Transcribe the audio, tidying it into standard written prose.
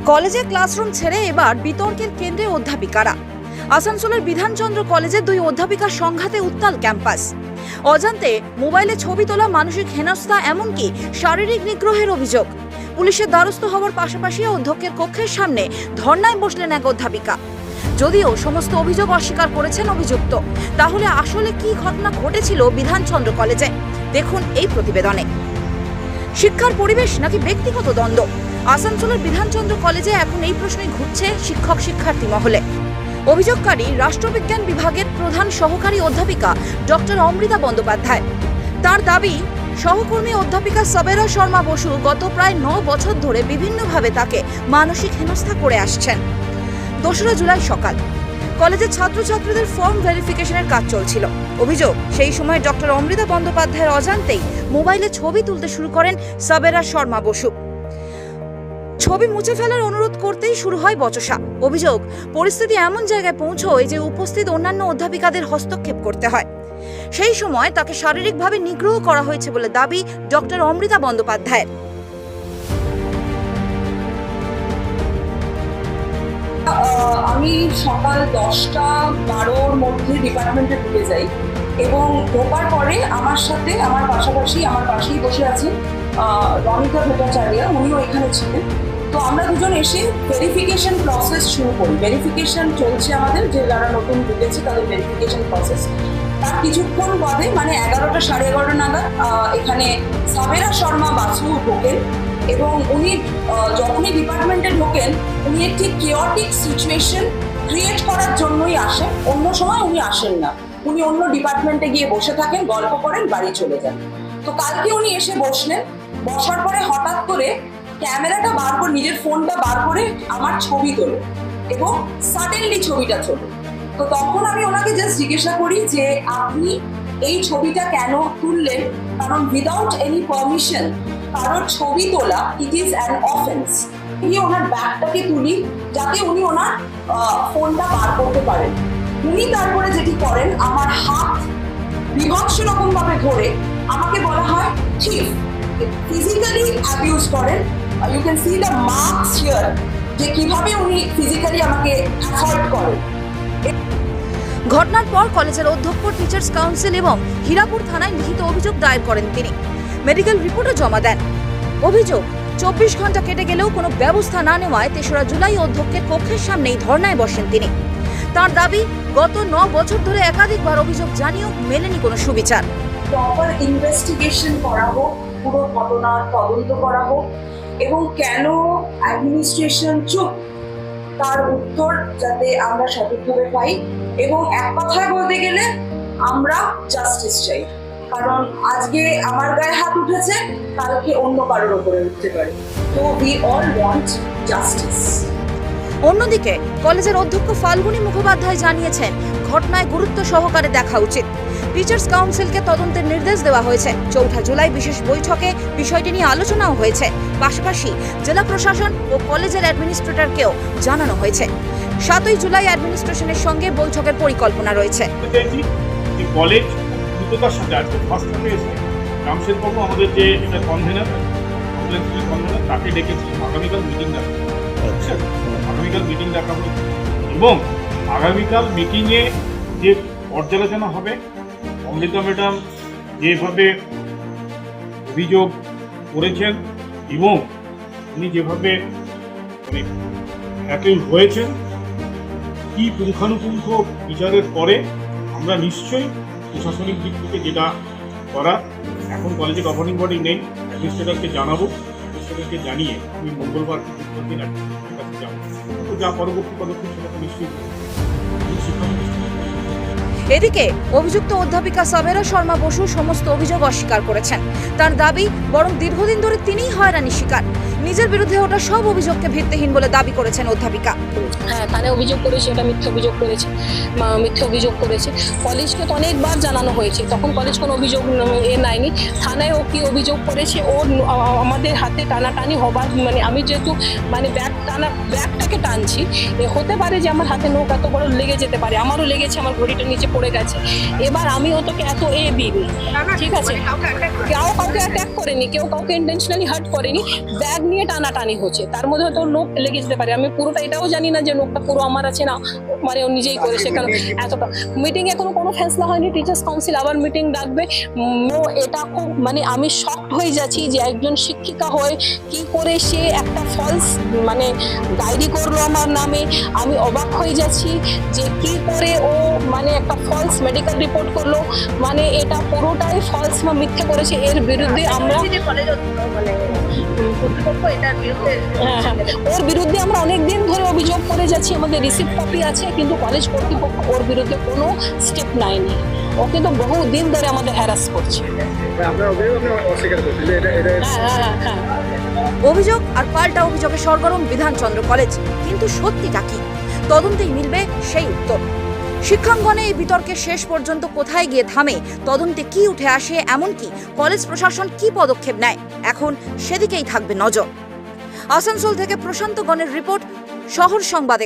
কলেজে ক্লাসরুম ছেড়ে এবার বিতর্কের কেন্দ্রে অধ্যাপিকারা। আসানসোলের বিধানচন্দ্র কলেজের দুই অধ্যাপিকার সংঘাতে উত্তাল ক্যাম্পাস। অজান্তে মোবাইলে ছবি তোলা, মানসিক হেনস্থা, এমনকি শারীরিক নিগ্রহের অভিযোগ। পুলিশের দ্বারস্থ হওয়ার পাশাপাশি অধ্যক্ষের কক্ষের সামনে ধর্নায় বসলেন এক অধ্যাপিকা। যদিও সমস্ত অভিযোগ অস্বীকার করেছেন অভিযুক্ত। তাহলে আসলে কি ঘটনা ঘটেছিল বিধানচন্দ্র কলেজে, দেখুন এই প্রতিবেদনে। শিক্ষার পরিবেশ নাকি ব্যক্তিগত দ্বন্দ্ব? আসানসোলের বিধানচন্দ্র কলেজে এখন এই প্রশ্নই ঘুরছে শিক্ষক শিক্ষার্থী মহলে। অভিযোগকারী রাষ্ট্রবিজ্ঞান বিভাগের প্রধান সহকারী অধ্যাপিকা ডক্টর অমৃতা বন্দ্যোপাধ্যায়। তার দাবি, সহকর্মী অধ্যাপিকা সাবেরা শর্মা বসু গত প্রায় 9 বছর ধরে বিভিন্নভাবে তাকে মানসিক হেনস্থা করে আসছেন। 2রা জুলাই সকাল কলেজের ছাত্রছাত্রীদের ফর্ম ভেরিফিকেশনের কাজ চলছিল। অভিযোগ, সেই সময় ডক্টর অমৃতা বন্দ্যোপাধ্যায়ের অজান্তেই মোবাইলে ছবি তুলতে শুরু করেন সাবেরা শর্মা বসু। ছবি মুছে ফেলার অনুরোধ করতেই শুরু হয় বচসা। অভিযোগ, পরিস্থিতি এমন জায়গায় পৌঁছয় যে উপস্থিত অন্যান্য অধ্যাপিকাদের হস্তক্ষেপ করতে হয়। সেই সময় তাকে শারীরিকভাবে নিগ্রহ করা হয়েছে বলে দাবি ডক্টর অমৃতা বন্দ্যোপাধ্যায়ের। আমি সকাল 10টা-12র মধ্যে ডিপার্টমেন্টে ঢুকে যাই এবং ঢোকার পরে আমার সাথে আমার পাশেই বসে আছেন রনিতা ভট্টাচার্য, উনিও এখানে ছিলেন। তো আমরা দুজন এসে ভেরিফিকেশন প্রসেস শুরু করি। ভেরিফিকেশন চলছে আমাদের, যে যারা নতুন ঢুকেছে তাদের ভেরিফিকেশন প্রসেস। তার কিছুক্ষণ বাদে মানে 11টা সাড়ে 11টা নাগাদ এখানে সাবেরা শর্মা বাসু ঢোকেন এবং উনি যখনই ডিপার্টমেন্টে ঢোকেন উনি একটি কেওটিক সিচুয়েশন ক্রিয়েট করার জন্যই আসেন। অন্য সময় উনি আসেন না, উনি অন্য ডিপার্টমেন্টে গিয়ে বসে থাকেন, গল্প করেন, বাড়ি চলে যান। তো কালকে উনি এসে বসলেন, বসার পরে হঠাৎ করে ক্যামেরাটা বার করে, নিজের ফোনটা বার করে আমার ছবি তোলে এবং সাডেনলি ছবিটা তোলে। তো তখন আমি ওনাকে জাস্ট জিজ্ঞাসা করি যে আপনি এই ছবিটা কেন তুললেন, কারণ উইদাউট এনি পারমিশন কারোর ছবি তোলা ইট ইজ অ্যান অফেন্স। গিয়ে ওনার ব্যাগটাকে তুলি যাতে উনি ওনার ফোনটা বার করতে পারেন। উনি তারপরে যেটি করেন, আমার হাত বিভৎস রকম ভাবে ধরে আমাকে বলা হয় চিফ, ফিজিক্যালি অ্যাবিউজ করেন। You can see the marks here, যে কিভাবে উনি ফিজিক্যালি আমাকে অ্যাসল্ট করেন। ঘটনার পর কলেজের অধ্যক্ষ, টিচার্স কাউন্সিল এবং হীরাপুর থানায় লিখিত অভিযোগ দায়ের করেন তিনি। মেডিকেল রিপোর্টও জমা দেন। অভিযোগ, 24 ঘন্টা কেটে গেলেও কোনো ব্যবস্থা না নেওয়ায় 3রা জুলাই অধ্যক্ষের কক্ষের সামনেই ধর্নায় বসেন তিনি। তার দাবি, গত 9 বছর ধরে একাধিকবার অভিযোগ জানিয়েও মেলেনি কোনো সুবিচার। প্রপার ইনভেস্টিগেশন করা হোক, পুরো ঘটনার তদন্ত করা হোক এবং কেন অ্যাডমিনিস্ট্রেশন চুপ তার উত্তর যাতে আমরা সঠিকভাবে পাই। এবং এক কথায় বলতে গেলে আমরা জাস্টিস চাই, কারণ আজকে আমার গায়ে হাত উঠেছে, কালকে অন্য কারোর উপরে উঠতে পারে। তো উই অল ওয়ান্ট জাস্টিস। অন্যদিকে কলেজের অধ্যক্ষ ফাল্গুনী মুখোপাধ্যায় জানিয়েছেন, ঘটনায় গুরুত্ব সহকারে দেখা উচিত। টিচার্স কাউন্সিলকে তদন্তের নির্দেশ দেওয়া হয়েছে। 4 জুলাই বিশেষ বৈঠকে বিষয়টি নিয়ে আলোচনাও হয়েছে। পাশাপাশি জেলা প্রশাসন ও কলেজের অ্যাডমিনিস্ট্রেটরকেও জানানো হয়েছে। 7 জুলাই অ্যাডমিনিস্ট্রেশনের সঙ্গে বৈঠকের পরিকল্পনা রয়েছে। কলেজ দ্রুততার সাথে আজকে ফার্স্ট টাইমে এসে কাউন্সিল বাবু আমাদের যে এটা কনভেনার তাকে ডেকেছি। আগামীকাল মিটিং ডাকা, আগামীকাল মিটিং ডাকা হয়েছে এবং আগামীকাল মিটিংয়ে যে পর্যালোচনা হবে, অমৃতা ম্যাডাম যেভাবে অভিযোগ করেছেন এবং উনি যেভাবে অ্যাকিউজ হয়েছেন, কি পুঙ্খানুপুঙ্খ বিচারের পরে আমরা নিশ্চয়ই প্রশাসনিক দিক থেকে যেটা করা, এখন কলেজে গভর্নিং বডি নেই, অ্যাডমিনিস্ট্রেটরকে জানাবো, অ্যাডমিনিস্ট্রেটরকে জানিয়ে আমি মঙ্গলবার দিন অ্যাডমিনিস্ট্রেটরের কাছে যাবো। তো যা পরবর্তী পদক্ষেপ সেটা তো নিশ্চয়ই এদিকে অভিযুক্ত অধ্যাপিকা সাবেরা শর্মা বসু সমস্ত অভিযোগ অস্বীকার করেছেন। তার দাবি, বরং দীর্ঘদিন ধরে তিনিই হয়রানির শিকার। নিজের বিরুদ্ধে ওঠা সব অভিযোগকে ভিত্তিহীন বলে দাবি করেছেন অধ্যাপিকা। হ্যাঁ, থানায় অভিযোগ করেছে, এটা মিথ্যে অভিযোগ করেছে। কলেজকে তো অনেকবার জানানো হয়েছে, তখন কলেজ কোনো অভিযোগ নেয়নি। থানায় ও কি অভিযোগ করেছে, ও আমাদের হাতে টানাটানি হবার মানে আমি যেহেতু মানে ব্যাগটাকে টানছি, হতে পারে যে আমার হাতে নখ এত বড় লেগে যেতে পারে, আমারও লেগেছে, আমার ঘড়িটা নিচে পড়ে গেছে। এবার আমিও তোকে এত ঠিক আছে, কেউ কাউকে অ্যাটাক করেনি, কেউ কাউকে ইন্টেনশনালি হার্ট করেনি। ব্যাগ নিয়ে টানাটানি হচ্ছে, তার মধ্যে হয়তো নোখ লেগে যেতে পারে। আমি পুরোটা এটাও জানি না যে নোখটা পুরো আমার আছে না, মানে ও নিজেই করেছে। কারণ এতটা মিটিং এখনো কোনো ফেসলা হয়নি, টিচার্স কাউন্সিল আবার মিটিং ডাকবে। এটা খুব মানে আমি শকড হয়ে যাচ্ছি যে একজন শিক্ষিকা হয়ে কি করে সে একটা ফলস মানে ডায়েরি করলো আমার নামে। আমি অবাক হয়ে যাচ্ছি যে কি করে ও মানে একটা ফলস মেডিকেল রিপোর্ট করলো, মানে এটা পুরোটাই ফলস বা মিথ্যে করেছে। এর বিরুদ্ধে আমরা হ্যাঁ, ওর বিরুদ্ধে আমরা অনেক দিন ধরে অভিযোগ করে যাচ্ছি, আমাদের রিসিপ্ট কপি আছে, কিন্তু কলেজ কর্তৃপক্ষ ওর বিরুদ্ধে কোনো স্টেপ নেয়নি। ও কিন্তু বহু দিন ধরে আমাদের হ্যারাস করছে। হ্যাঁ। অভিযোগ আর পাল্টা অভিযোগে সরগরম বিধানচন্দ্র কলেজ, কিন্তু সত্যিটা কি? তদন্তেই মিলবে সেই উত্তর। শিক্ষাঙ্গনে এই বিতর্কে শেষ পর্যন্ত কোথায় গিয়ে থামে, তদন্তে কি উঠে আসে, এমনকি কলেজ প্রশাসন কি পদক্ষেপ নেয়, এখন সেদিকেই থাকবে নজর। আসানসোল থেকে প্রশান্ত গণের রিপোর্ট, শহর সংবাদ।